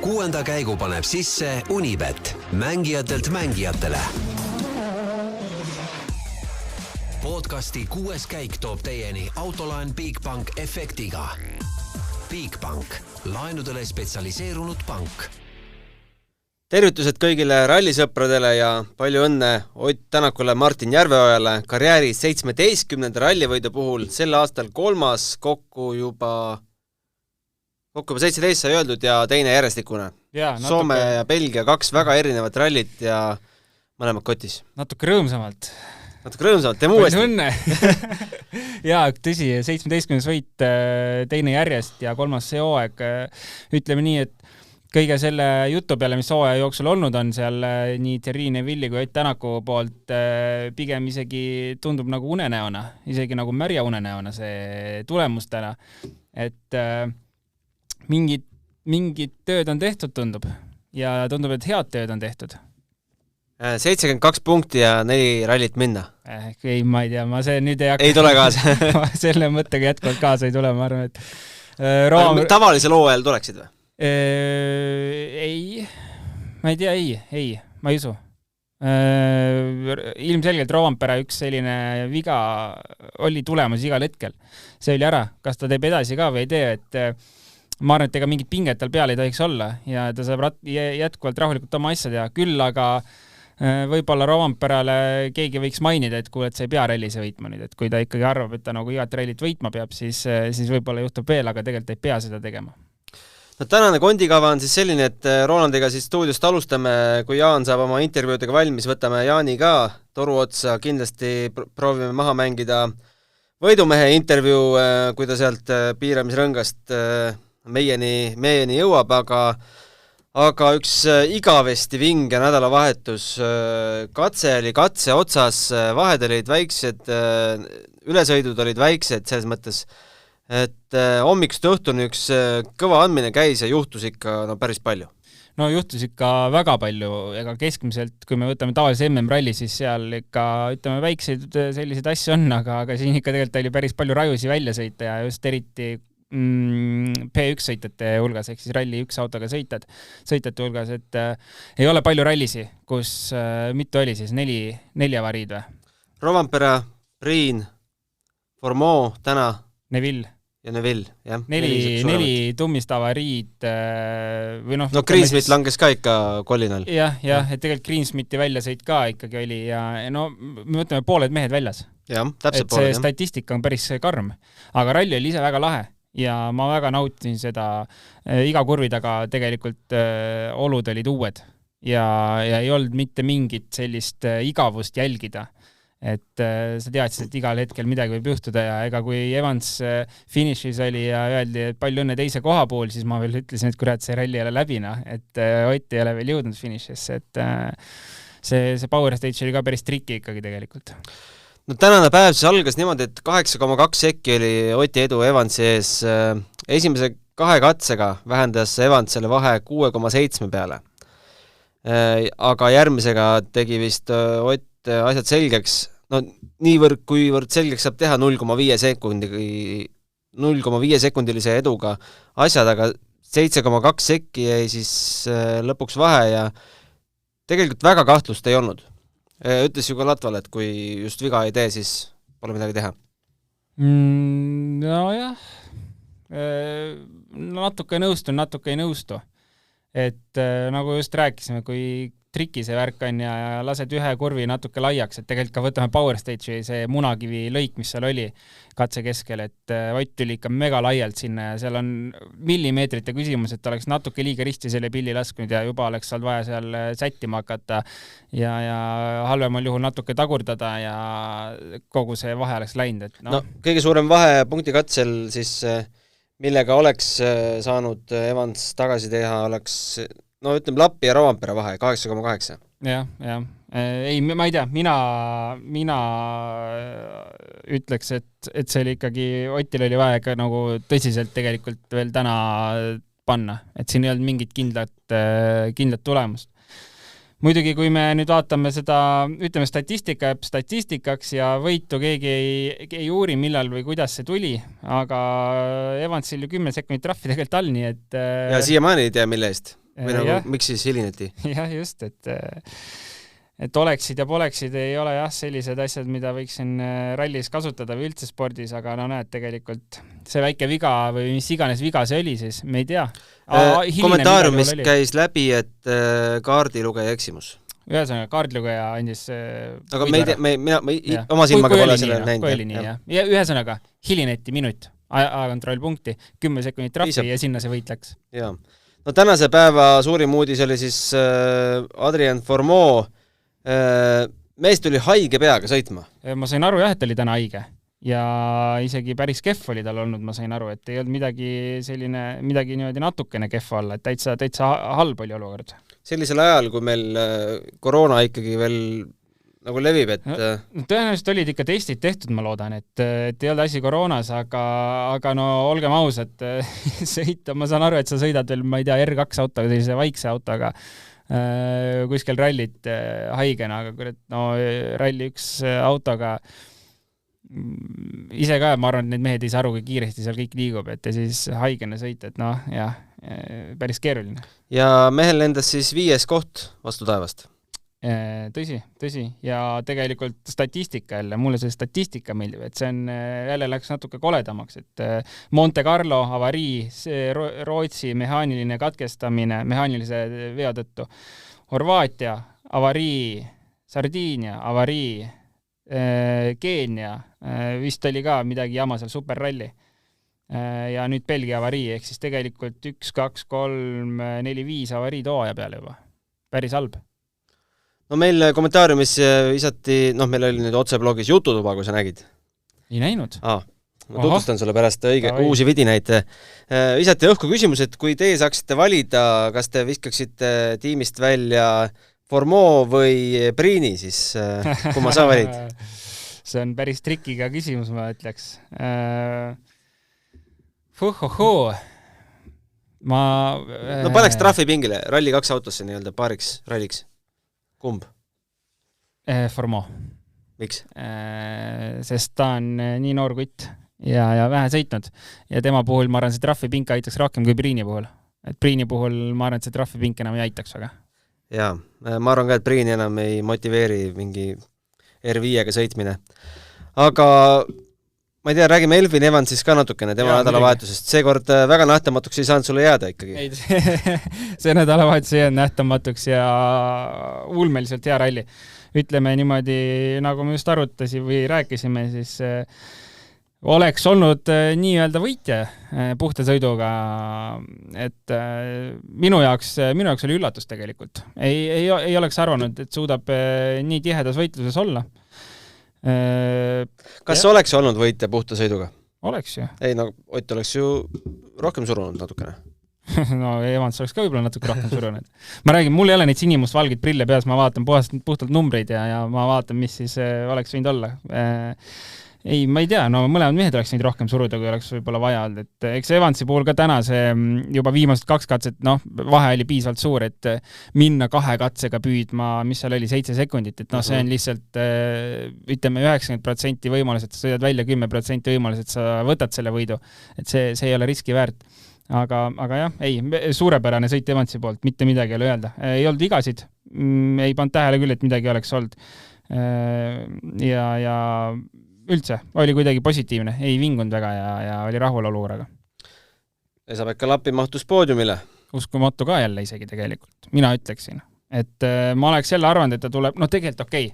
6. käigu paneb sisse Unibet, mängijatelt mängijatele. Podcasti 6. käik toob teieni autolaen Bigbank efektiga. Bigbank, laenudele spetsialiseerunud pank. Tervitused kõigile rallisõpradele ja palju õnne Ott Tänakule, Martin Järveojale karjääri 17. rallivõidu puhul, sel aastal 3. kokku juba 17 sai öeldud ja teine järjestikune. Soome ja Belgia 2 väga erinevat rallit ja mõlemad kotis. Natuke rõõmsamalt, teeme uuesti. Õnne! Jaa, tõsi, 17. võit, teine järjest ja 3. see hooaeg. Ütleme nii, et kõige selle jutu peale, mis hooaja jooksul olnud on seal nii Thierry Neville'i kui Ott Tänaku poolt, pigem isegi tundub nagu unenäona, isegi nagu märja unenäona see tulemustena. Et mingid tööd on tehtud, tundub. Ja tundub, et head tööd on tehtud. 72 punkti ja 4 rallit minna. Ei, ma ei tea, ma see nüüd ei hakka. Ei tule kaasa. Selle mõttega jätkuvalt kaasa ei tule, ma arvan, et tavalisel hooajal tuleksid või? Ei, ma ei tea, ei, ma ei usu. Ilmselgelt Rovanpera üks selline viga oli tulemus igal hetkel. See oli ära, kas ta teeb edasi ka või ei tee, et ma arvan, et ega mingit pinget tal peal ei tohiks olla ja ta saab jätkuvalt rahulikult oma asja teha. Küll aga võib-olla Rovanperale keegi võiks mainida, et kuule, et sa ei pea rallise võitma nüüd, et kui ta ikkagi arvab, et ta nagu igat rallit võitma peab, siis võib-olla juhtub veel, aga tegelikult ei pea seda tegema. No, tänane kondikava on siis selline, et Rolandiga siis stuudiost alustame, kui Jaan saab oma intervjuudega valmis, võtame Jaani ka toru otsa, kindlasti proovime maha mängida võidumehe intervjuu, kui ta sealt piiramisrõngast meieni jõuab, aga üks igavesti vinge nädalavahetus, katse oli katse otsas, vahed olid väiksed, ülesõidud olid väiksed selles mõttes, et hommikust õhtuni üks kõva andmine käis ja juhtus ikka päris palju. No juhtus ikka väga palju, ega keskmiselt, kui me võtame tavalise MM-ralli, siis seal ikka, ütleme, väikseid selliseid asju on, aga siin ikka tegelikult oli päris palju rajusi välja sõita ja just eriti P1 sõitajate hulgas, ehk siis ralli 1 autoga sõitajate hulgas, et ei ole palju rallisi, kus mitu oli siis, 4 avariid või? Rovanpera, Priin, Formeau, Täna Neville, jah. 4 tummist avariid või noh... No Greensmith langes ka ikka kolinal. Jah, et tegelikult Greensmithi väljasõit ka ikkagi oli ja no me võtame pooled mehed väljas. Jah, täpselt pooled. Et see statistika on päris karm, aga ralli oli ise väga lahe ja ma väga nautin seda iga kurvi taga tegelikult olud olid uued ja ei olnud mitte mingit sellist igavust jälgida. Et sa teadsid, et igal hetkel midagi võib juhtuda ja ega kui Evans finishis oli ja öeldi, et palju õnne teise koha puhul, siis ma veel ütlesin, et kurat, see ralli ei ole läbina, et Ott ei ole veel jõudnud finishisse, et see Power Stage oli ka päris triki ikkagi tegelikult. No tänane päev siis algas niimoodi, et 8,2 sekki oli Oti edu Evansi ees. Esimese 2 katsega vähendas Evans selle vahe 6,7 peale. Aga järgmisega tegi vist Ott asjad selgeks, no kuivõrd selgeks saab teha 0,5 sekundilise eduga asjad, aga 7,2 sekki jäi siis lõpuks vahe ja tegelikult väga kahtlust ei olnud. Ütles ju ka Latval, et kui just viga ei tee, siis pole midagi teha. Nojah, natuke nõustun, natuke ei nõustu. Et nagu just rääkisime, kui triki see värk on ja lased ühe kurvi natuke laiaks, et tegelikult ka võtame Power Stage'i see munakivi lõik, mis seal oli katse keskel, et Ott tuli ikka mega laialt sinna ja seal on millimeetrite küsimus, et oleks natuke liiga risti selle pilli lasknud ja juba oleks saanud vaja seal sättima hakata ja halvemal juhul natuke tagurdada ja kogu see vahe oleks läinud. Et no, kõige suurem vahe punkti katsel siis, millega oleks saanud Evans tagasi teha, oleks no ütleme Lappi ja Rovanpera vahe, 8,8. Jah. Ei, ma ei tea, mina ütleks, et see oli ikkagi, Otil oli vaja ka nagu tõsiselt tegelikult veel täna panna, et siin ei olnud mingit kindlat tulemust. Muidugi, kui me nüüd vaatame seda, ütleme statistikaks ja võitu keegi ei uuri, millal või kuidas see tuli, aga Evansil ju 10 sekundit trahvi tegelikult all, nii et... Ja siiamaani ei tea, mille eest? või nagu, miks siis hilineti? Jah, just, et oleksid ja poleksid ei ole jah sellised asjad, mida võiksin rallis kasutada või üldse spordis, aga no näed, tegelikult see väike viga või mis iganes viga see oli, siis me ei tea. Kommentaariumis käis läbi, et kaardilugeja eksimus. Ühesõnaga, kaardilugeja andis aga me ei tea, mina oma silmaga pole selle näinud. Ühesõnaga, hilineti minut, ajakontrollpunkti, 10 sekundit trahvi ja sinna see võit läks. Jaa. No tänase päeva suurim uudis oli siis Adrien Fourmaux. Mees tuli haige peaga sõitma. Ma sain aru jah, et oli täna haige ja isegi päris kehv oli tal olnud, ma sain aru, et ei olnud midagi niimoodi natukene kehv olla, et täitsa halb oli olukord. Sellisel ajal, kui meil koroona ikkagi veel nagu levib, et tõenäoliselt olid ikka testid tehtud, ma loodan, et ei olnud asi koroonas, aga no olgem ausad, sõita, ma saan aru, et sa sõidad veel, ma ei tea, R2 autoga, sellise vaikse autoga kuskil rallit haigena, aga kurat, no ralli üks autoga ise ka, ma arvan, et need mehed ei saa aru, kui kiiresti seal kõik liigub, et ja siis haigena sõita, et noh, jah, päris keeruline. Ja mehel lendas siis 5. koht vastu taevast. Tõsi, ja tegelikult statistika jälle, mulle see statistika meeldib, et see on, jälle läks natuke koledamaks, et Monte Carlo avarii, Rootsi mehaaniline katkestamine, mehaanilise veo tõttu, Horvaatia avarii, Sardiinia avarii, Keenia, vist oli ka midagi jama seal superralli, ja nüüd Belgia avarii, ehk siis tegelikult 1, 2, 3, 4, 5 avarii tooaja peale juba, päris halb. No meil kommentaariumis visati, meil oli nüüd otseblogis jututuba, kui sa nägid. Ei näinud. Ma tutvustan sulle pärast uusi vidinaid. Visati õhku küsimus, et kui teie saaksite valida, kas te viskaksite tiimist välja Fourmaux või Priini, siis kumma sa valid? See on päris trikiga küsimus, ma ütleks. No paneks trahvi pingile, Rally 2 autosse nii-öelda paariks ralliks. Kumb? Fourmaux. Miks? Sest ta on nii noor kutt ja vähe sõitnud. Ja tema puhul ma arvan, see trahvipink aitaks rohkem kui Priini puhul. Et Priini puhul ma arvan, et see trahvipink enam ei aitaks väga. Jaa, ma arvan ka, et Priini enam ei motiveeri mingi R5-ga sõitmine. Aga ma ei tea, räägime Elfin Evansist ka natukene tema nädalavahetusest. Seekord väga nähtamatuks ei saanud sulle jääda ikkagi. Ei, see nädalavahetus ei jäänud nähtamatuks ja ulmeliselt hea ralli. Ütleme niimoodi, nagu me just arutasin või rääkisime, siis oleks olnud nii-öelda võitja puhta sõiduga, et minu jaoks oli üllatus tegelikult. Ei oleks arvanud, et suudab nii tihedas võitluses olla. Kas oleks olnud võitja puhta sõiduga? Oleks ju. Ei, no Ott oleks ju rohkem surunud natukene. No Evans oleks ka võib-olla natuke rohkem surunud. Ma räägin, mul ei ole neid sinimustvalgid prille peas, ma vaatan puhtalt numbreid ja ma vaatan, mis siis oleks võinud olla. Ei, ma ei tea, no mõlemad mehed oleks neid rohkem suruda, kui oleks võib-olla vaja olnud, et eks Evansi puhul ka täna see juba viimased 2 katset, vahe oli piisavalt suur, et minna 2 katsega püüdma, mis seal oli 7 sekundit, et see on lihtsalt, ütleme 90% võimalus, et sa sõidad välja 10% võimalus, et sa võtad selle võidu, et see ei ole riski väärt. Aga jah, suurepärane sõit Evansi poolt, mitte midagi ei ole öelda. Ei olnud igasid, ei pannud tähele küll, et midagi oleks olnud. Ja üldse, oli kuidagi positiivne, ei vingunud väga ja oli rahul olukorraga. Esa-Pekka Lappi mahtus poodiumile. Uskumatu ka jälle isegi tegelikult, mina ütleksin. Et ma oleks jälle arvanud, et ta tuleb, tegelikult okei.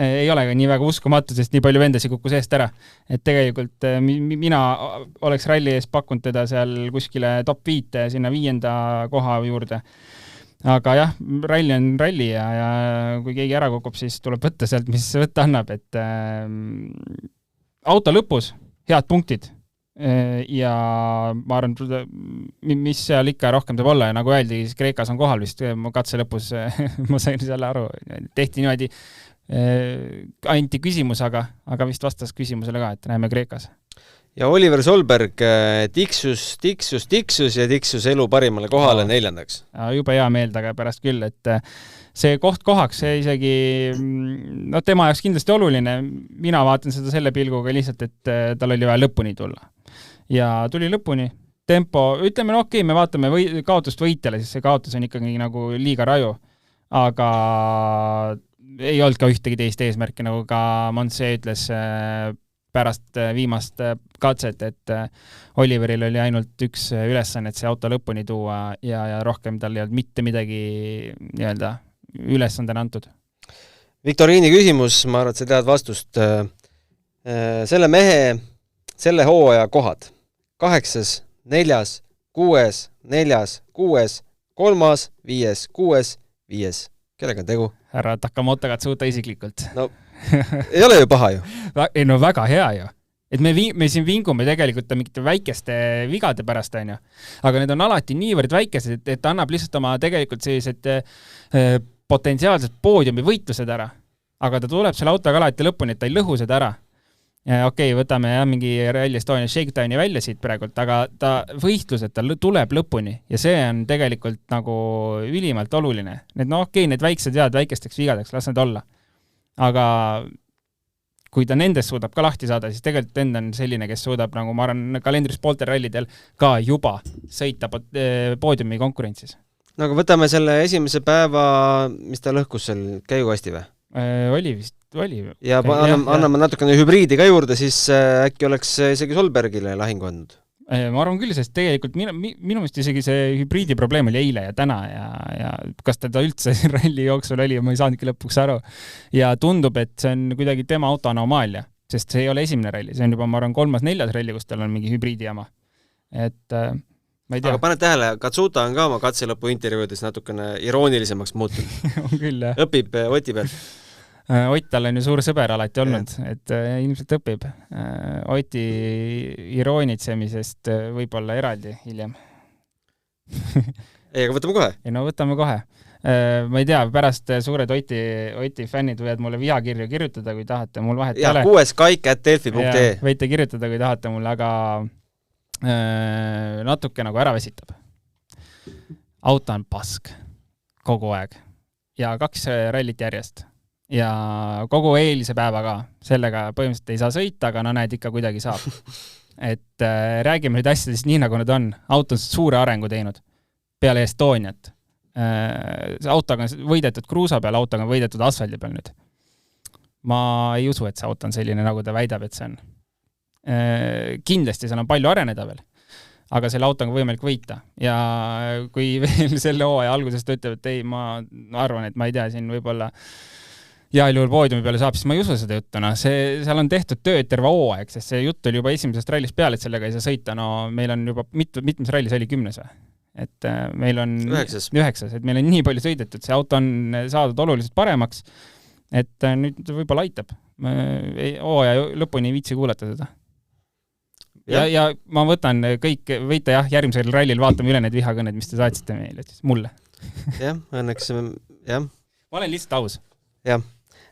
Ei ole nii väga uskumatu, sest nii palju vendasi kukkus eest ära. Et tegelikult mina oleks ralli ees pakkunud teda seal kuskile top 5 sinna 5. koha juurde. Aga jah, ralli on ralli ja kui keegi ära kukub, siis tuleb võtta sealt, mis võtta annab. Et auto lõpus, head punktid ja ma arvan, mis seal ikka rohkem saab olla ja nagu öeldi, siis Kreekas on kohal vist katse lõpus, ma sain selle aru, tehti niimoodi anti küsimus, aga vist vastas küsimusele ka, et näeme Kreekas. Ja Oliver Solberg tiksus ja tiksus elu parimale kohale 4. Juba hea meeld, aga pärast küll, et see kohaks, see isegi tema jaoks kindlasti oluline. Mina vaatan seda selle pilguga lihtsalt, et tal oli vaja lõpuni tulla. Ja tuli lõpuni tempo, ütleme, no okei, me vaatame kaotust võitjale, siis see kaotus on ikkagi nagu liiga raju, aga ei olnud ka ühtegi teist eesmärki, nagu ka Montse ütles pärast viimast katset, et Oliveril oli ainult üks ülesanne, et see auto lõpuni tuua ja rohkem tal ei olnud mitte midagi nii-öelda ülesandena antud. Viktoriini küsimus, ma arvan, et sa tead vastust. Selle mehe, selle hooaja kohad. 8., 4., 6., 4., 6., 3., 5., 6., 5. Kellega on tegu? Härra Takamoto katsuuta isiklikult. No, ei ole ju paha ju. Ei, no väga hea ju. Et me siin vingume tegelikult mingite väikeste vigade pärast, on ju. Aga need on alati niivõrd väikesed, et annab lihtsalt oma tegelikult sellised potentsiaalsed poodiumi võitlused ära. Aga ta tuleb selle autoga alati lõpuni, et ta ei lõhu seda ära. Okei, võtame mingi Rally Estonia Shakedowni välja siit praegult, aga ta võistlused, ta tuleb lõpuni ja see on tegelikult nagu ülimalt oluline. Need väiksed vead väikesteks vigadeks, las need olla. Aga kui ta nendest suudab ka lahti saada, siis tegelikult enda on selline, kes suudab, nagu ma arvan, kalendris pooltel rallidel ka juba sõita poodiumi konkurentsis. No aga võtame selle esimese päeva, mis ta lõhkus seal käigukasti või? Oli vist. Ja anname natukene hübriidi ka juurde, siis äkki oleks isegi Solbergile lahingu andnud. Ma arvan küll, sest tegelikult minu meelest isegi see hübriidi probleem oli eile ja täna ja kas ta üldse ralli jooksul oli, ma ei saanudki lõpuks aru. Ja tundub, et see on kuidagi tema auto anomaalia, sest see ei ole esimene ralli, see on juba, ma arvan, 3., 4. ralli, kus tal on mingi hübriidi jama. Et ma ei tea. Aga paned tähele, Katsuta on ka oma katselõpu intervjuudes natukene iroonilisemaks muutunud. On küll, jah. Õpib Oti pealt. Ott tal on ju suur sõber alati olnud, et ilmselt õpib. Oti iroonitsemisest võib-olla eraldi hiljem. Ei, aga võtame kohe. No võtame kohe. Ma ei tea, pärast suured Oti fännid võivad mulle vihakirju kirjutada, kui tahate, mul vahet ei ole. 6kaik@delfi.ee. Võite kirjutada, kui tahate mulle, aga natuke nagu ära vesitab. Auto on pask kogu aeg ja 2 rallit järjest. Ja kogu eilise päeva ka, sellega põhimõtteliselt ei saa sõita, aga näed ikka kuidagi saab. Et räägime nüüd asjadest nii, nagu need on. Auto on suure arengu teinud peale Estoniat. See autoga on võidetud kruusa peal, autoga on võidetud asfaldi peal nüüd. Ma ei usu, et see auto on selline, nagu ta väidab, et see on. Kindlasti seal on palju areneda veel, aga selle autoga on võimalik võita. Ja kui veel selle hooaja algusest ütleb, et ei, ma arvan, et ma ei tea, siin võib-olla ja juhul poodiumi peale saab, siis ma ei usu seda juttuna. Seal on tehtud tööd terve hooaeg, sest see jutt oli juba esimesest rallist peale, et sellega ei saa sõita. No meil on juba mitmes rallis oli 10. Et meil on 9, et meil on nii palju sõidetud. See auto on saadud oluliselt paremaks, et nüüd võib-olla aitab. Hooaja lõpuni ei viitsi kuulata seda. Ja ma võtan kõik, võite järgmisel rallil vaatame üle need vihakõned, mis te saatsite meile, siis mulle. Jah, õnneks, jah. Ma olen lihtsalt aus. Jah.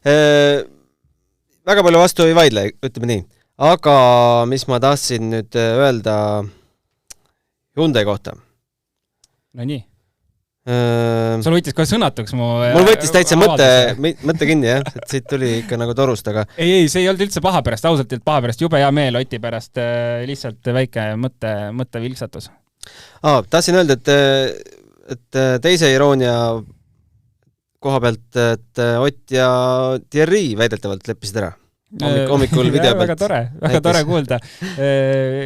Väga palju vastu ei vaidle, ütleme nii. Aga mis ma tahtsin nüüd öelda Hyundai kohta? No nii. Sul võttis ka sõnatuks mu... Mul võttis täitsa mõtte kinni, jah. Et siit tuli ikka nagu torust, aga... Ei, see ei olnud üldse paha pärast, ausalt et paha pärast, jube hea meel Oti pärast, lihtsalt väike mõtte vilksatus. Tahtsin öelda, et teise iroonia koha pealt, et Ott ja Thierry väidetavalt leppisid ära. Hommikul video pealt. Väga tore kuulda.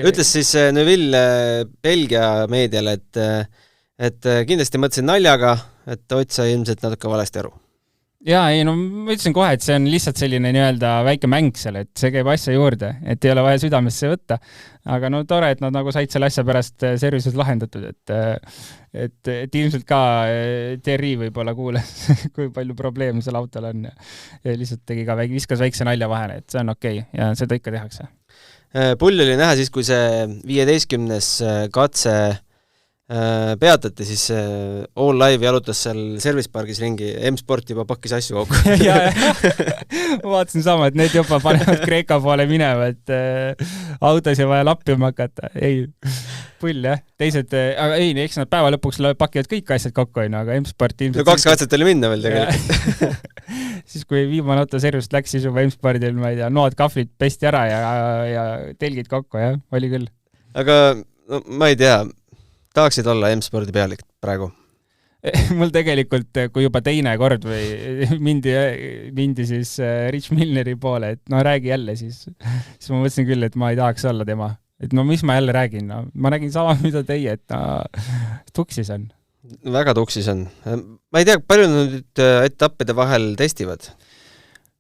Ütles siis Neuville Belgia meediale, et kindlasti mõtlesin naljaga, et Ott sai ilmselt natuke valesti aru. Jaa, ei, no ma ütlesin kohe, et see on lihtsalt selline nii-öelda väike mäng seal, et see käib asja juurde, et ei ole vaja südamesse võtta. Aga no tore, et nad nagu said selle asja pärast services lahendatud, et ilmselt ka Thierry võib-olla kuules, kui palju probleeme seal autol on. Ja lihtsalt tegi ka viskas väikse nalja vahele, et see on okei ja seda ikka tehakse. Pull oli näha siis, kui see 15. katse peatati, siis All Live jalutas seal Service Pargis ringi, M-Sport juba pakkis asju kokku. Ma vaatasin sama, et need juba panevad Kreeka poole minema, et autos ei vaja lappima hakata. Ei, pull, jah. Teised, aga ei, eks nad päeva lõpuks pakivad kõik asjad kokku, aga M-Sport ilmselt... No 2 katset oli minna veel tegelikult. Siis kui viimane auto Service läks, siis juba M-Spordil, ma ei tea, nood kahvlid pesti ära ja telgid kokku, jah, oli küll. Aga No, ma ei tea, tahaksid olla M-spordi pealik praegu? Mul tegelikult, kui juba teine kord või mindi siis Rich Milneri poole, et no räägi jälle, siis ma mõtlesin küll, et ma ei tahaks olla tema. Et no mis ma jälle räägin? No, ma räägin sama, mida teie, et tuksis on. Väga tuksis on. Ma ei tea, palju nüüd etappide vahel testivad?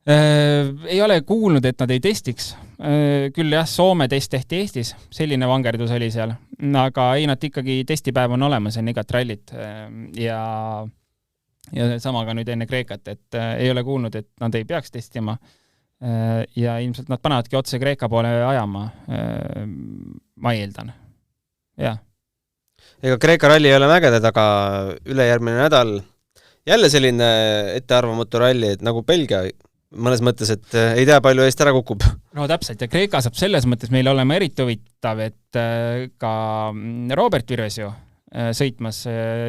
Ei ole kuulnud, et nad ei testiks. Küll jah, Soome test tehti Eestis, selline vangerdus oli seal, aga ei, nad ikkagi testipäev on olemas enne igat rallit ja sama ka nüüd enne Kreekat, et ei ole kuulnud, et nad ei peaks testima ja ilmselt nad panevadki otse Kreeka poole ajama, ma eeldan. Jah. Ega Kreeka ralli ei ole mägede taga ülejärgmine nädal jälle selline ettearvamatu ralli, et nagu Belgia mõnes mõttes, et ei tea, palju eest ära kukub. No täpselt, ja Kreeka saab selles mõttes meil olema eriti huvitav, et ka Robert Virves ju sõitmas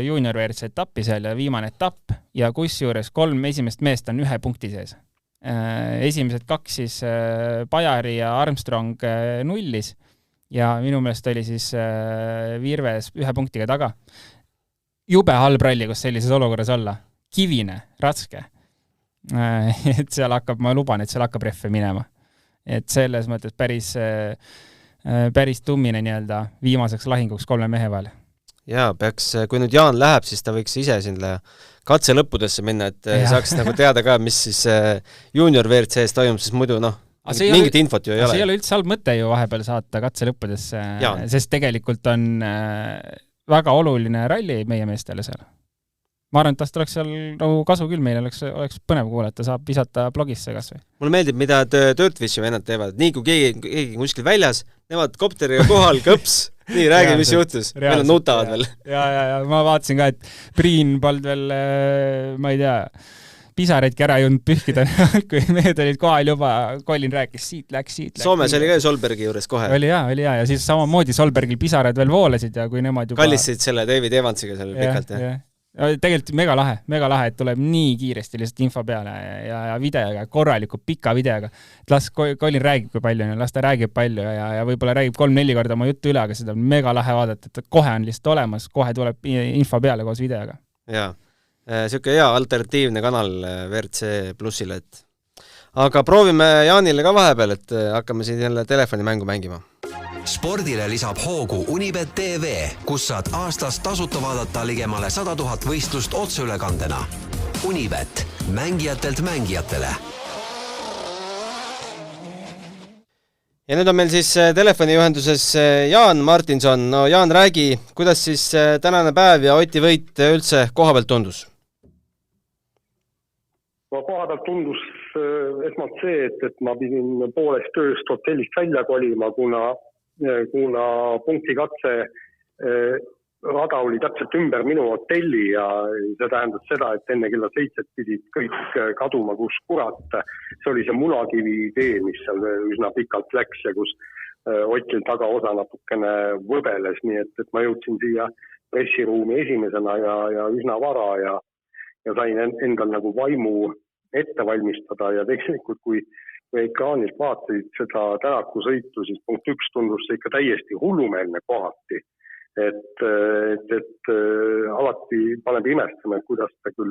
junior WRC etappi seal ja viimane etapp ja kusjuures 3 esimest meest on 1 punkti sees. Esimesed 2 siis Bajari ja Armstrong nullis ja minu meelest oli siis Virves 1 punktiga taga. Jube halb ralli, kus sellises olukorras olla. Kivine, raske. Et seal hakkab, ma luban, et seal hakkab rehve minema. Et selles mõttes päris tummine nii-öelda viimaseks lahinguks 3 mehe vahel. Jaa, kui nüüd Jaan läheb, siis ta võiks ise sinna katse lõppudesse minna, et saaks nagu teada ka, mis siis junior WRC-s toimub, siis muidu mingit infot ju ei ole. See ei ole üldse halb mõte ju vahepeal saata katse lõppudesse, sest tegelikult on väga oluline ralli meie meestele seal. Ma arvan, et tast oleks seal nagu kasu küll meile, oleks põnev kuulata, saab visata blogisse kas või. Mulle meeldib, mida Dirtfish'i vennad teevad. Nii kui keegi kuskil väljas, nemad kopteriga kohal, kõps, nii räägi, mis juhtus. Meil on nutavad veel. Ja ma vaatasin ka, et Priin polnud veel, ma ei tea, pisareidki ära jõudnud pühkida, kui mehed olid kohal juba, Colin rääkis, siit läks. Soomes oli ka Solbergi juures kohe. Oli ja siis samamoodi Solbergil pisarad veel voolasid ja kui nemad juba... Kallistasid selle David Evansiga seal pikalt, jah. Tegelikult mega lahe, et tuleb nii kiiresti lihtsalt info peale ja videoga, korralikult pika videoga. Et las Colin räägib kui palju, las ta räägib palju ja võib-olla räägib 3-4 korda oma juttu üle, aga seda on mega lahe vaadata, et kohe on lihtsalt olemas, kohe tuleb info peale koos videoga. Jaa, siuke hea alternatiivne kanal WRC Plussile, et aga proovime Jaanile ka vahepeal, et hakkame siin jälle telefonimängu mängima. Spordile lisab hoogu Unibet TV, kus saad aastas tasuta vaadata ligemale 100 000 võistlust otseülekandena. Unibet, mängijatelt mängijatele. Ja nüüd on meil siis telefonijuhenduses Jaan Martinson. No Jaan, räägi, kuidas siis tänane päev ja Oti võit üldse koha pealt tundus? No koha pealt tundus esmalt see, et ma pidin poolest tööst hotellist välja kolima, kuna punktikatse rada oli täpselt ümber minu hotelli ja see tähendas seda, et enne kella 7 pidid kõik kaduma, kus kurat. See oli see Munakivi tee, mis seal üsna pikalt läks ja kus Otil tagaosa natukene võbeles, nii et ma jõudsin siia pressiruumi esimesena ja üsna vara ja sain endal nagu vaimu ette valmistada ja tegelikult kui ekraanilt vaatasid seda Tänaku sõitu, siis punkt 1 tundus see ikka täiesti hullumeelne kohati. Et alati paneb imestama, et kuidas ta küll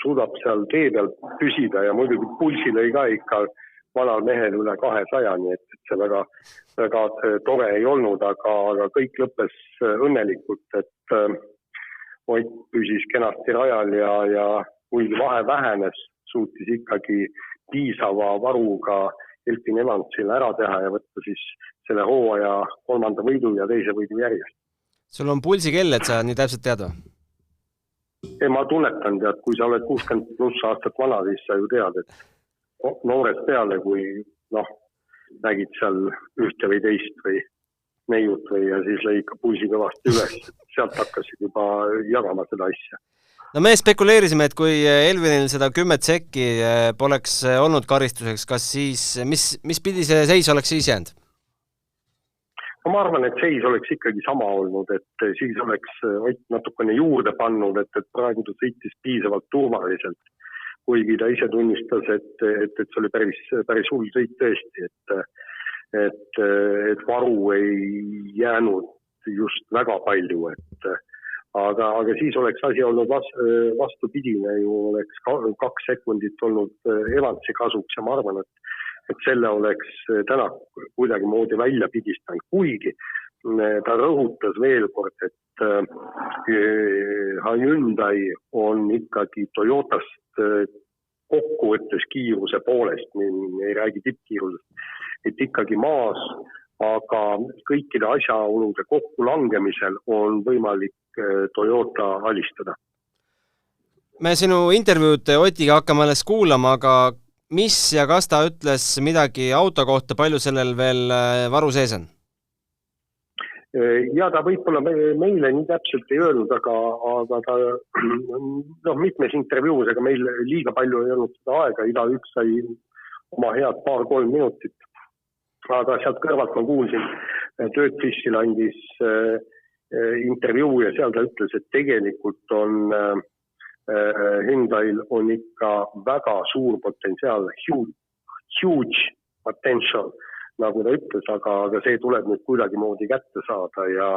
suudab seal tee peal püsida ja muidugi pulsi lõi ka ikka vanal mehel üle 200, nii et see väga tore ei olnud, aga kõik lõppes õnnelikult, et Ott püsis kenasti rajal ja kui vahe vähenes, suutis ikkagi piisava varuga Elfin Evansile ära teha ja võtta siis selle hooaja 3. võidu ja 2. võidu järjest. Sul on pulsikell, et sa nii täpselt tead või? Ma tunnetan, kui sa oled 60 pluss aastat vana, siis sa ju tead, et noorest peale, kui nägid seal ühte või teist või neiut või ja siis lõi ikka pulsi kõvasti üles, sealt hakkasid juba jagama seda asja. No me spekuleerisime, et kui Elvinil seda 10 sekki poleks olnud karistuseks, kas siis, mis pidi see seis oleks siis jäänud? No ma arvan, et seis oleks ikkagi sama olnud, et siis oleks Ott natukene juurde pannud, et praegu ta sõitis piisavalt turvaliselt, kuigi ta ise tunnistas, et see oli päris hull sõit tõesti, et varu ei jäänud just väga palju, et aga siis oleks asi olnud vastupidine, ju oleks 2 sekundit olnud Evansi kasuks ja ma arvan, et selle oleks täna kuidagi moodi välja pidistanud, kuigi ta rõhutas veel kord, et Hyundai on ikkagi Toyotast kokkuvõttes kiiruse poolest, me ei räägi tippkiirusest, et ikkagi maas, aga kõikide asjaolude kokkulangemisel on võimalik Toyota alistada. Me sinu intervjuud Otiga hakkame alles kuulama, aga mis ja kas ta ütles midagi auto kohta, palju sellel veel varu sees on? Ja ta võib-olla meile nii täpselt ei öelnud, aga ta mitmes intervjuus, ega meil liiga palju ei olnud seda aega, igaüks sai oma head 2-3 minutit. Aga sealt kõrvalt ma kuulsin, Dirtfishil andis intervjuu ja seal ta ütles, et tegelikult on Hyundail on ikka väga suur potentsiaal, huge potential, nagu ta ütles, aga see tuleb nüüd kuidagi moodi kätte saada ja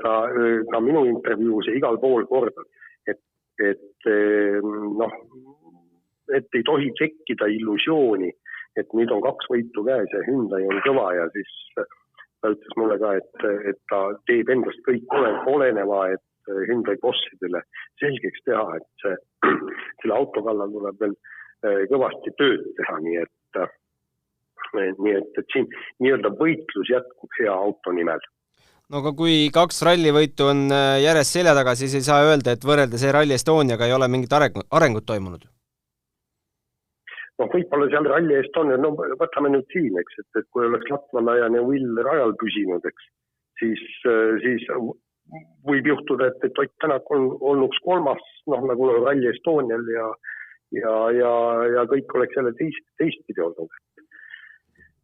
ta minu intervjuus ja igal pool korda, et ei tohi tekkida illusiooni, et nüüd on 2 võitu käes ja Hyundai on kõva ja siis ta ütles mulle ka, et ta teeb endast kõik oleneva, et Hyundai bossidele selgeks teha, et selle auto kallal tuleb veel kõvasti tööd teha, nii et siin nii-öelda võitlus jätkub hea auto nimel. No aga kui 2 rallivõitu on järjest selja taga, siis ei saa öelda, et võrreldes Rally Estoniaga ei ole mingit arengut toimunud. Võib-olla seal Rally Estonia, võtame nüüd siin, eks, et kui oleks latvalaajane Will rajal püsinud, eks, siis võib juhtuda, et Ott Tänak olnuks 3. nagu Rally Estonial ja kõik oleks jälle teistpidi olnud.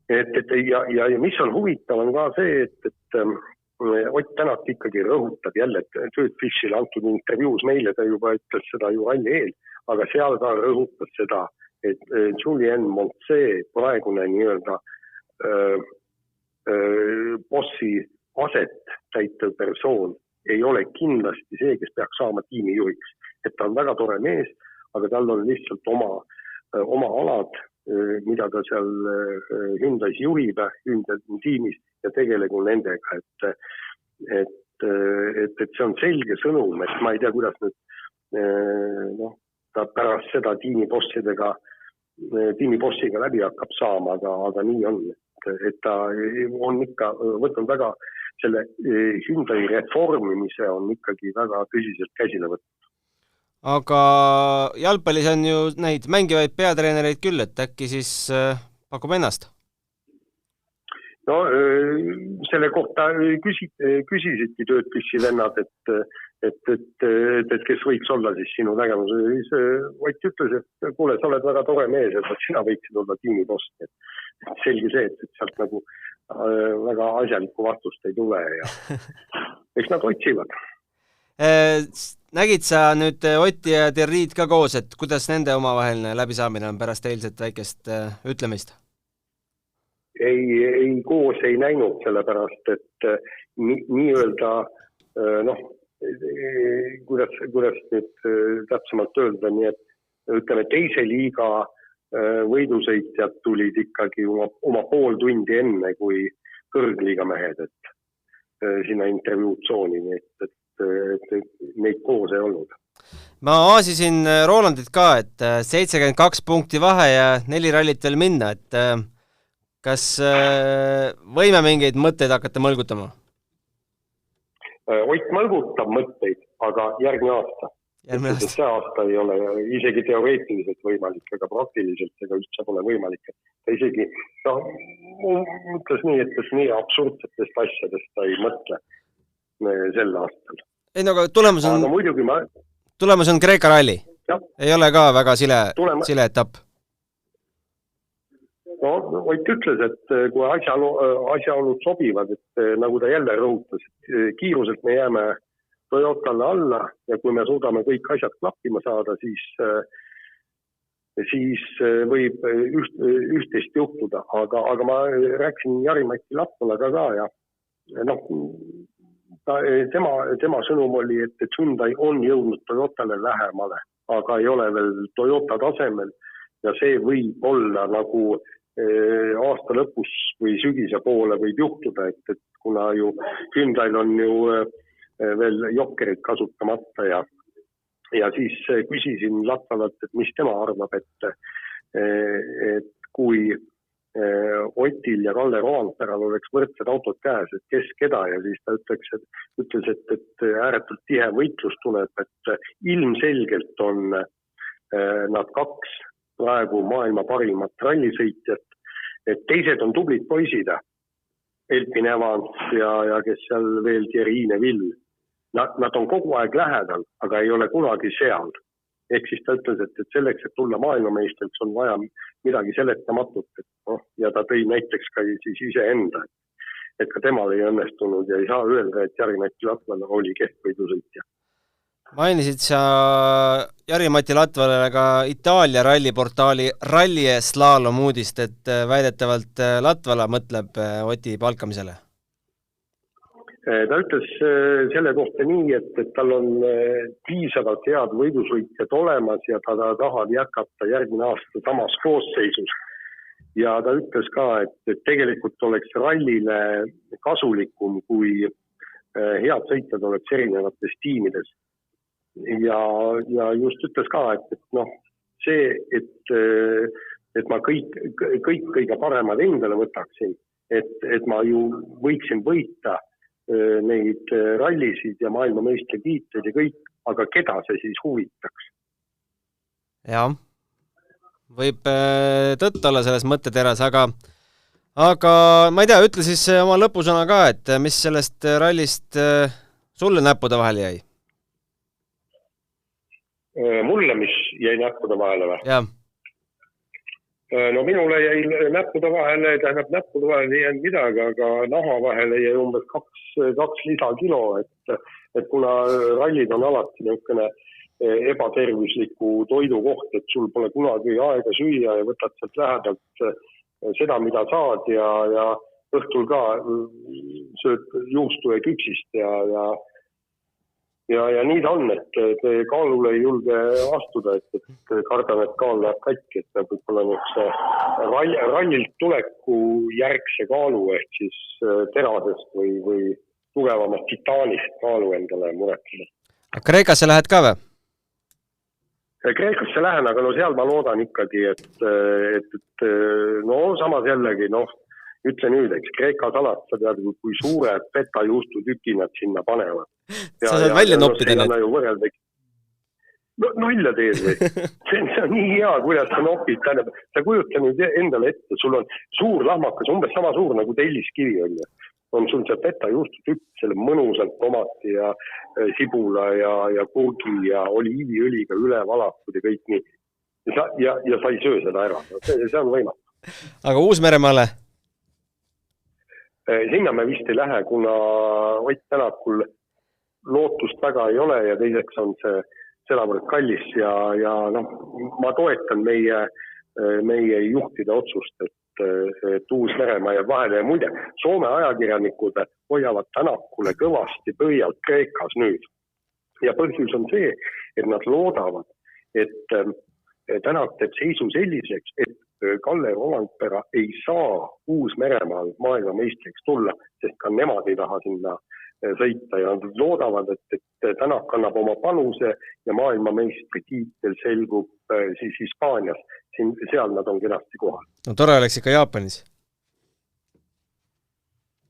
Ja mis on huvitav on ka see, et Ott Tänak ikkagi rõhutab jälle, et Dirtfishile antud intervjuus meile ta juba ütles seda ju Rally eel, aga seal ka rõhutas seda, et Julien Montse praegune nii-öelda bossi aset täitev persoon ei ole kindlasti see, kes peaks saama tiimi juhiks. Et ta on väga tore mees, aga tal on lihtsalt oma alad, mida ta seal Hyundais juhib, Hyundai tiimis ja tegelegu nendega, et see on selge sõnum, et ma ei tea, kuidas nüüd ta pärast seda tiimibossiga läbi hakkab saama, aga nii on, et ta on ikka võtnud väga selle Hyundai reformimise on ikkagi väga tõsiselt käsile võtnud. Aga jalgpallis on ju neid mängivaid peatreenereid küll, et äkki siis pakub ennast? No selle kohta küsisidki Dirtfishi vennad, et kes võiks olla siis sinu nägemus. Ott ütles, et kuule, sa oled väga tore mees, et sina võiksid olla tiimiboss. Selge see, et sealt nagu väga asjalikku vastust ei tule ja eks nad otsivad. Nägid sa nüüd Otti ja Terriid ka koos, et kuidas nende omavaheline läbisaamine on pärast eilset väikest ütlemist? Ei koos ei näinud, sellepärast, et nii-öelda kuidas nüüd täpsemalt öelda, nii et ütleme, teise liiga võidusõitjad tulid ikkagi oma pool tundi enne kui kõrgliiga mehed, et sinna intervjuutsooni, nii et neid koos ei olnud. Ma aasisin Rolandit ka, et 72 punkti vahe ja 4 rallit veel minna, et kas võime mingeid mõtteid hakata mõlgutama? Ott mõlgutab mõtteid, aga järgmine aasta. See aasta ei ole isegi teoreetiliselt võimalik, aga praktiliselt ega üldse pole võimalik. Ta isegi mõtles nii, et nii absurdsetest asjadest ta ei mõtle sel aastal. Ei, aga tulemus on Kreeka ralli. Ja. Ei ole ka väga sile etapp. Ott ütles, et kui asjaolud sobivad, et nagu ta jälle rõhutas, et kiiruselt me jääme Toyotale alla ja kui me suudame kõik asjad klappima saada, siis võib üht-teist juhtuda, aga ma rääkisin Jari-Mati Lappalaga ka ja tema sõnum oli, et Hyundai on jõudnud Toyotale lähemale, aga ei ole veel Toyota tasemel ja see võib olla nagu aasta lõpus või sügise poole võib juhtuda, et kuna ju Hyundai'l on ju veel jokkerid kasutamata ja siis küsisin Latvalalt, et mis tema arvab, et kui Otil ja Kalle Roandperal oleks võrdsed autod käes, et kes keda ja siis ta ütles, et ääretult tihe võitlus tuleb, et ilmselgelt on nad kaks praegu maailma parimat rallisõitjat, et teised on tublid poisid, Elfin Evans ja kes seal veel Thierry Neville. Nad on kogu aeg lähedal, aga ei ole kunagi seal. Ehk siis ta ütles, et selleks, et tulla maailmameistriks on vaja midagi seletamatut. Ja ta tõi näiteks ka siis iseenda, et ka temal ei õnnestunud ja ei saa öelda, et Jari-Mati Latvala oli kehtvõidusõitja. Mainisid sa Jari-Mati Latvalale ka Itaalia ralliportaali Rallie Slalom uudist, et väidetavalt Latvala mõtleb Oti palkamisele. Ta ütles selle kohta nii, et tal on piisavalt head võidusõitjad olemas ja ta tahab jätkata järgmine aasta samas koosseisus. Ja ta ütles ka, et tegelikult oleks rallile kasulikum, kui head sõitjad oleks erinevates tiimides. Ja just ütles ka, et see, et ma kõik kõige paremad endale võtaksin, et ma ju võiksin võita neid rallisid ja maailmameistri tiitlid ja kõik, aga keda see siis huvitaks? Jah, võib tõtt olla selles mõtteteras, aga ma ei tea, ütle siis oma lõpusõna ka, et mis sellest rallist sulle näppude vahele jäi? Mulle, mis jäi näppude vahele või? Jah. No minule jäi näppude vahele ei jäänud midagi, aga naha vahele jäi umbes 2 lisakilo, et kuna rallid on alati niisugune ebatervisliku toidu koht, et sul pole kunagi aega süüa ja võtad sealt lähedalt seda, mida saad ja õhtul ka sööd juustu ja küpsist ja nii ta on, et kaalule ei julge astuda, et kardan, et kaal läheb katki, et võib-olla rallilt tuleku järgse kaalu ehk siis terasest või tugevamast titaanist kaalu endale muretseda. Kreekasse lähed ka või? Kreekasse lähen, aga seal ma loodan ikkagi, et samas jällegi, ütle nüüd, eks Kreeka salat, sa tead, kui suure peta juustutüki nad sinna panevad. Sa saad välja noppida need? Nalja teed või? See on nii hea, kuidas sa nopid. Sa kujuta nüüd endale ette, sul on suur lahmakas, umbes sama suur nagu telliskivi on. On sul see peta juustutükk, selle mõnusalt tomati ja sibula ja kurgi ja oliiviõliga üle valatud ja kõik nii. Ja sa ei söö seda ära. See on võimatu. Aga Uus-Meremaale? Sinna me vist ei lähe, kuna Ott Tänakul lootust väga ei ole ja teiseks on see sedavõrd kallis ja ma toetan meie juhtide otsust, et Uus-Meremaa jääb vahele ja muide, Soome ajakirjanikud hoiavad Tänakule kõvasti pöialt Kreekas nüüd. Ja põhjus on see, et nad loodavad, et Tänak teeb seisu selliseks, et Kalle Roandpera ei saa Uus-Meremaal maailmameistriks tulla, sest ka nemad ei taha sinna sõita ja nad loodavad, et Tänak kannab oma panuse ja maailmameistri tiitel selgub siis Hispaanias. Seal nad on kenasti kohal. No tore oleks ikka Jaapanis.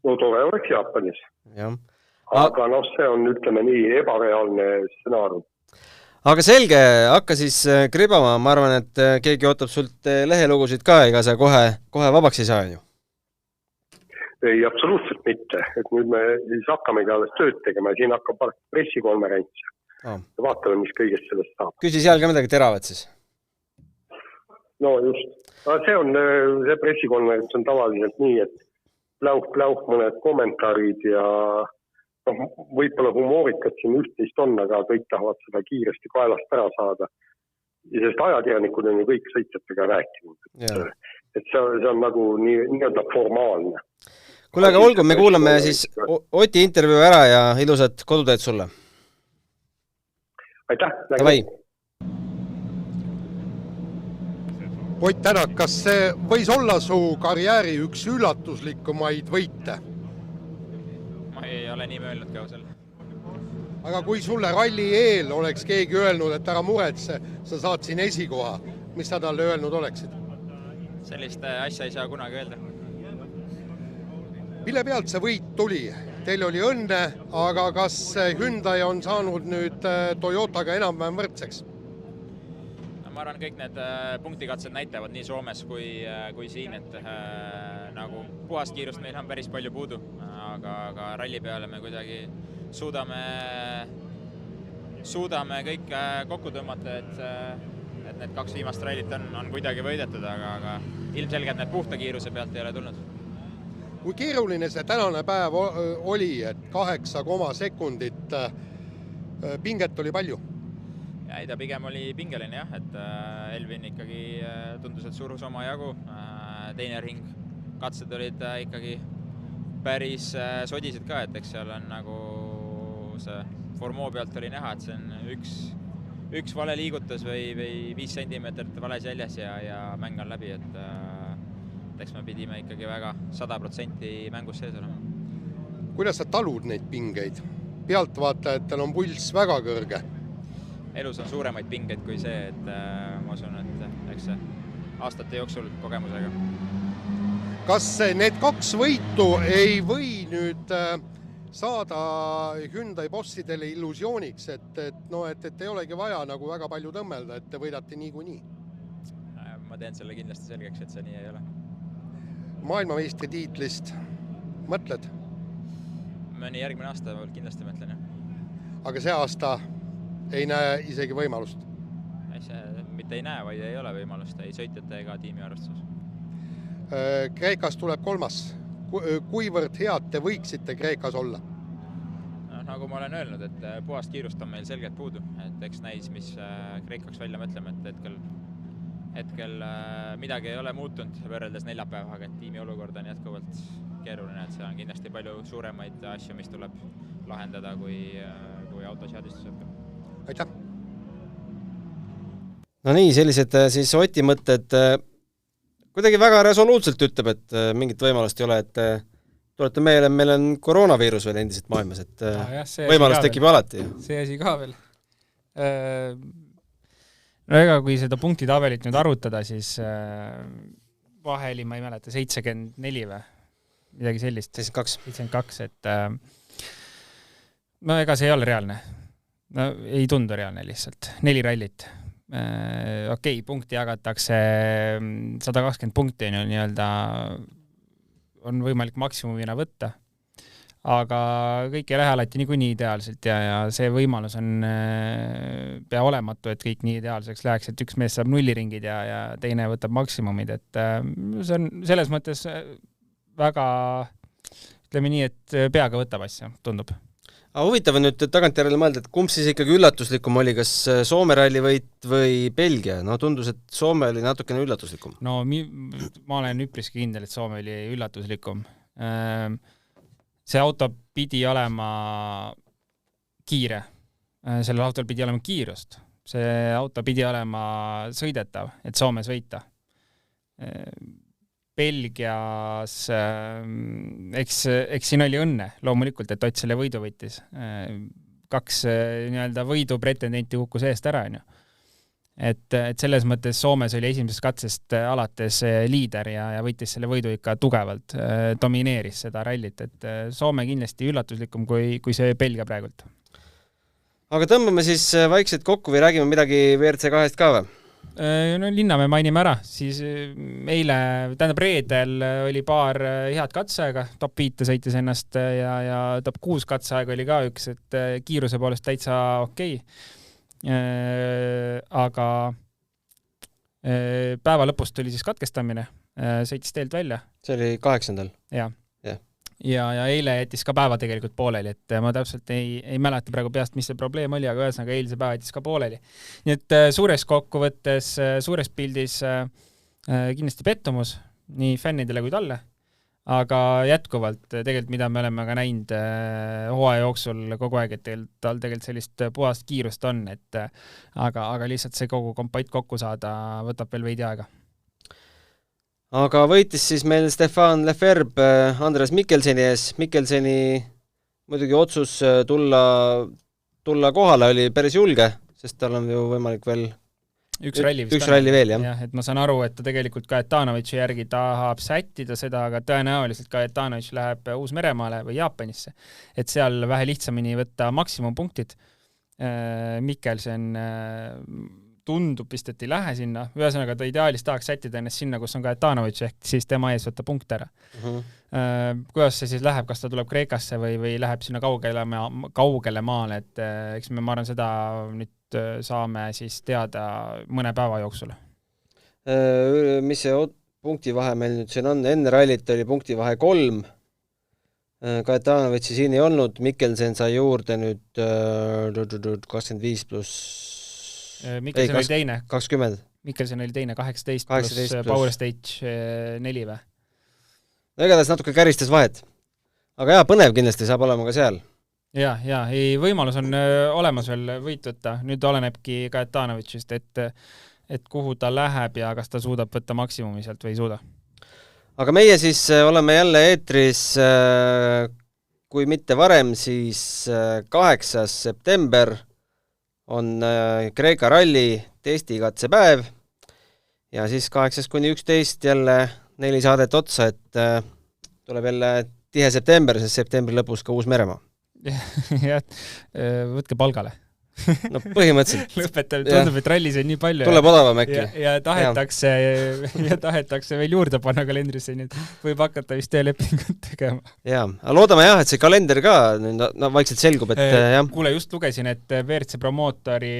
No tore oleks Jaapanis. Ja. Aga see on, ütleme nii, ebareaalne stsenaarium. Aga selge, hakka siis kribama, ma arvan, et keegi ootab sult lehelugusid ka, ega sa kohe vabaks ei saa ju? Ei, absoluutselt mitte, et nüüd me siis hakkamegi alles tööd tegema ja siin hakkab pressikonverents. Vaatame, mis kõigest sellest saab. Küsi seal ka midagi teravat siis? No just. See pressikonverents on tavaliselt nii, et pläuh mõned kommentaarid ja võib-olla humoorikat siin üht-teist on, aga kõik tahavad seda kiiresti kaelast ära saada. Ja sest ajakirjanikud on ju kõik sõitjatega rääkinud. Et see on nagu nii-öelda formaalne. kuule, aga olgu, me kuulame siis Oti intervjuu ära ja ilusat koduteed sulle. Aitäh! Davai! Ott Tänak, kas see võis olla su karjääri üks üllatuslikumaid võite? Ma ei ole nii mõelnud ka ausalt. Aga kui sulle ralli eel oleks keegi öelnud, et ära muretse, sa saad siin esikoha, mis sa talle öelnud oleksid? Sellist asja ei saa kunagi öelda. Mille pealt see võit tuli? Teil oli õnne, aga kas Hyundai on saanud nüüd Toyotaga enam-vähem võrdseks? Ma arvan, kõik need punktikatsed näitavad nii Soomes kui siin, et nagu puhast kiirust meil on päris palju puudu, aga ralli peale me kuidagi suudame kõik kokku tõmmata, et need 2 viimast rallit on kuidagi võidetud, aga ilmselgelt need puhta kiiruse pealt ei ole tulnud. Kui keeruline see tänane päev oli, et 8 sekundit pinget oli palju? Ei, ta pigem oli pingeline jah, et Elvin ikkagi tundus, et surus oma jagu. Teine ring katsed olid ikkagi päris sodised ka, et eks seal on nagu see formoo pealt oli näha, et see on üks vale liigutus või 5 sentimeetrit vales jäljes ja mäng on läbi, et eks me pidime ikkagi väga 100% mängus sees olema. Kuidas sa talud neid pingeid? Pealtvaatajatel on pulss väga kõrge. Elus on suuremaid pingeid kui see, et ma usun, et eks see aastate jooksul kogemusega. Kas need 2 võitu ei või nüüd saada Hyundai bossidele illusiooniks, et ei olegi vaja nagu väga palju tõmmelda, et te võidate niikuinii? Ma teen selle kindlasti selgeks, et see nii ei ole. Maailmameistri tiitlist mõtled? Mõni järgmine aasta kindlasti mõtlen, jah. Aga see aasta ei näe isegi võimalust? Mitte ei näe, vaid ei ole võimalust, ei sõitjate ega tiimi arvestus. Kreekas tuleb 3. Kuivõrd head te võiksite Kreekas olla? Nagu ma olen öelnud, et puhast kiirust on meil selgelt puudu, et eks näis, mis Kreekaks välja mõtleme, et hetkel midagi ei ole muutunud võrreldes neljapäevaga, et tiimi olukord on jätkuvalt keeruline, et see on kindlasti palju suuremaid asju, mis tuleb lahendada kui autoseadistusega. Aitäh! No nii, sellised siis Oti mõtted kuidagi väga resoluutselt ütleb, et mingit võimalust ei ole, et tulete meile, meil on koroonaviirus veel endiselt maailmas, et võimalus tekib alati. See asi ka veel. No ega kui seda punktitabelit nüüd arutada, siis vaheli, ma ei mäleta, 74 või midagi sellist. 72, et no ega see ei ole reaalne. No ei tundu reaalne lihtsalt. 4 rallit. Okei, punkti jagatakse 120 punkti nii-öelda on võimalik maksimumina võtta, aga kõik ei lähe alati niikuinii ideaalselt ja see võimalus on pea olematu, et kõik nii ideaalseks läheks, et üks mees saab nulliringid ja teine võtab maksimumid, et see on selles mõttes väga, ütleme nii, et peaga võtab asja, tundub. Aga huvitav on nüüd tagantjärele mõelda, et kumb siis ikkagi üllatuslikum oli, kas Soome ralli võit või Belgia? No tundus, et Soome oli natukene üllatuslikum. No ma olen üpriski kindel, et Soome oli üllatuslikum. See auto pidi olema kiire. Sellel autol pidi olema kiirust. See auto pidi olema sõidetav, et Soomes võita. Belgias, eks siin oli õnne loomulikult, et Ott selle võidu võttis. 2 nii-öelda võidu pretendenti kukkus eest ära, on ju. Et selles mõttes Soomes oli esimesest katsest alates liider ja võttis selle võidu ikka tugevalt, domineeris seda rallit, et Soome kindlasti üllatuslikum kui see Belgia praegult. Aga tõmbame siis vaikselt kokku või räägime midagi WRC2-st ka või? No linna me mainime ära, siis eile, reedel oli paar head katseaega, top 5 sõitis ennast ja top 6 katseaega oli ka üks, et kiiruse poolest täitsa okei. Aga päeva lõpust tuli siis katkestamine, sõitis teelt välja. See oli 8. Ja eile jättis ka päeva tegelikult pooleli, et ma täpselt ei mäleta praegu peast, mis see probleem oli, aga ühesõnaga eilse päeva jättis ka pooleli. Nii et suures kokkuvõttes, suures pildis kindlasti pettumus nii fännidele kui talle, aga jätkuvalt tegelikult, mida me oleme ka näinud hooaja jooksul kogu aeg, et tal tegelikult sellist puhast kiirust on, et aga lihtsalt see kogu kompott kokku saada võtab veel veidi aega. Aga võitis siis meil Stefan Lefebvre Andres Mikkelseni ees. Mikkelseni muidugi otsus tulla kohale oli päris julge, sest tal on ju võimalik veel üks ralli veel, jah. Et ma saan aru, et ta tegelikult Kaetanovitši järgi tahab sättida seda, aga tõenäoliselt Kaetanovitš läheb Uus-Meremaale või Jaapanisse. Et seal vähe lihtsamini võtta maksimumpunktid. Mikkelsen tundub vist, et ei lähe sinna. Ühesõnaga, ta ideaalis tahaks sättida ennast sinna, kus on Kaetanovitš, ehk siis tema ees võtta punkt ära. Kuidas see siis läheb, kas ta tuleb Kreekasse või läheb sinna kaugele maale, et eks me arvan seda nüüd saame siis teada mõne päeva jooksul. Mis see punktivahe meil nüüd siin on? Enne rallit oli punktivahe 3. Kaetanovitši siin ei olnud, Mikkelsen sai juurde nüüd 25 pluss... Mikkelsen oli teine. 20. Mikkelsen oli teine, 18 pluss Power Stage 4 või? No igatahes natuke käristas vahet. Aga jah, põnev kindlasti saab olema ka seal. Ja, võimalus on olemas veel võitvõtta. Nüüd olenebki Kaetanovitšist, et kuhu ta läheb ja kas ta suudab võtta maksimumi sealt või ei suuda. Aga meie siis oleme jälle eetris, kui mitte varem, siis 8. september on Kreeka ralli testikatsepäev ja siis 8-11 jälle 4 saadet otsa, et tuleb jälle tihe september, sest septembri lõpus ka Uus-Meremaa. Jah, võtke palgale. No põhimõtteliselt. Lõpetab, tundub, et rallis on nii palju. Tuleb odavam äkki. Ja tahetakse veel juurde panna kalendrisse, nii et võib hakata vist töölepingut tegema. Jaa, aga loodame jah, et see kalender ka vaikselt selgub, et jah. Kuule, just lugesin, et WRC promootori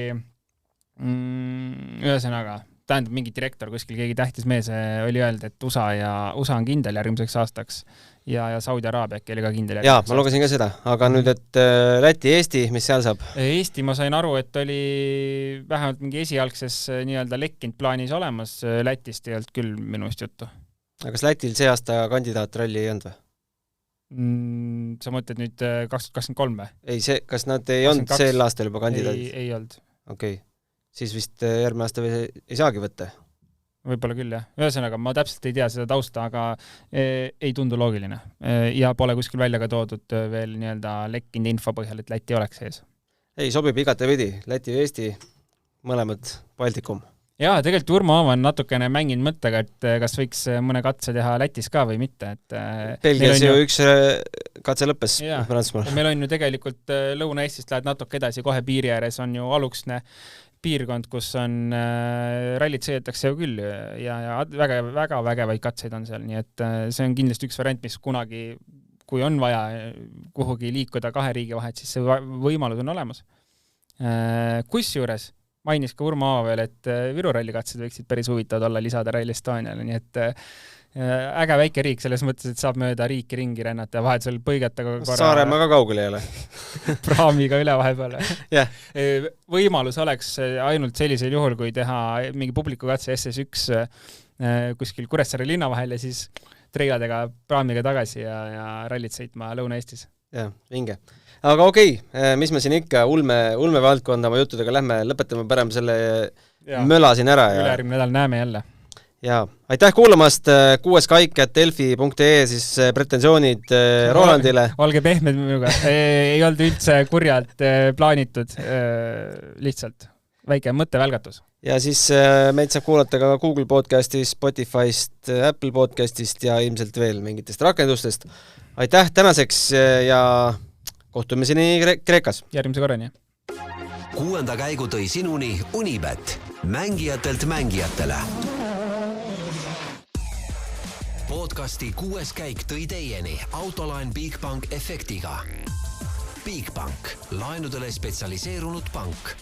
ühesõnaga, tähendab mingi direktor, kuskil keegi tähtis mees oli öelnud, et USA on kindel järgmiseks aastaks ja Saudi Araabia äkki oli ka kindel järgmiseks aastaks. Jaa, ma lugesin ka seda, aga nüüd, et Läti, Eesti, mis seal saab? Eesti, ma sain aru, et oli vähemalt mingi esialgses nii-öelda lekkinud plaanis olemas, Lätist ei olnud küll minust juttu. Aga kas Lätil see aasta kandidaatralli ei olnud või? Sa mõtled nüüd 2023 või? Ei, kas nad ei olnud sel aastal juba kandidaadid? Ei olnud. Okei. Siis vist järgmine aasta ei saagi võtta. Võib-olla küll, jah. Ühesõnaga, ma täpselt ei tea seda tausta, aga ei tundu loogiline. Ja pole kuskil välja ka toodud veel nii-öelda lekkinud info põhjal, et Läti oleks sees. Ei, sobib igatepidi. Läti ja Eesti, mõlemad Baltikum. Jaa, tegelikult Urmo Aava on natukene mänginud mõttega, et kas võiks mõne katse teha Lätis ka või mitte. Belgias ju üks katse lõppes. Meil on ju tegelikult Lõuna-Eestist lähed natuke edasi, kohe piiri ääres on ju aluksne piirkond, kus on rallit sõidetakse ju küll ja väga vägevaid katseid on seal, nii et see on kindlasti üks variant, mis kunagi, kui on vaja kuhugi liikuda 2 riigi vahet, siis see võimalus on olemas. Kusjuures mainis ka Urmo Aava veel, et Viru rallikatsed võiksid päris huvitavad olla lisada Rally Estoniale, nii et äge väike riik selles mõttes, et saab mööda riiki ringi rännata ja vahetusel põigata korra... Saaremaa ka kaugel ei ole. Praamiga üle vahepeale. Yeah. Võimalus oleks ainult sellisel juhul, kui teha mingi publikukatse SS1 kuskil Kuressaare linna vahel ja siis treiladega praamiga tagasi ja rallit sõitma Lõuna-Eestis. Jah, vinge. Aga okei, mis me siin ikka ulme valdkonda oma juttudega lähme, lõpetame parem selle möla siin ära. Ülejärgmine nädal näeme jälle. Jaa, aitäh kuulamast, 6 kaik@delfi.ee siis pretensioonid Rolandile. Olge pehmed minuga, ei olnud üldse kurjalt plaanitud, lihtsalt väike mõttevälgatus. Ja siis meid saab kuulata ka Google podcastist, Spotifyst, Apple podcastist ja ilmselt veel mingitest rakendustest. Aitäh tänaseks ja kohtume seni Kreekas. Järgmise korrani. 6. käigu tõi sinuni Unibet, mängijatelt mängijatele. Podcasti 6. käik tõi teieni Autoline Bigbank efektiga. Bigbank, laenudele spetsialiseerunud pank.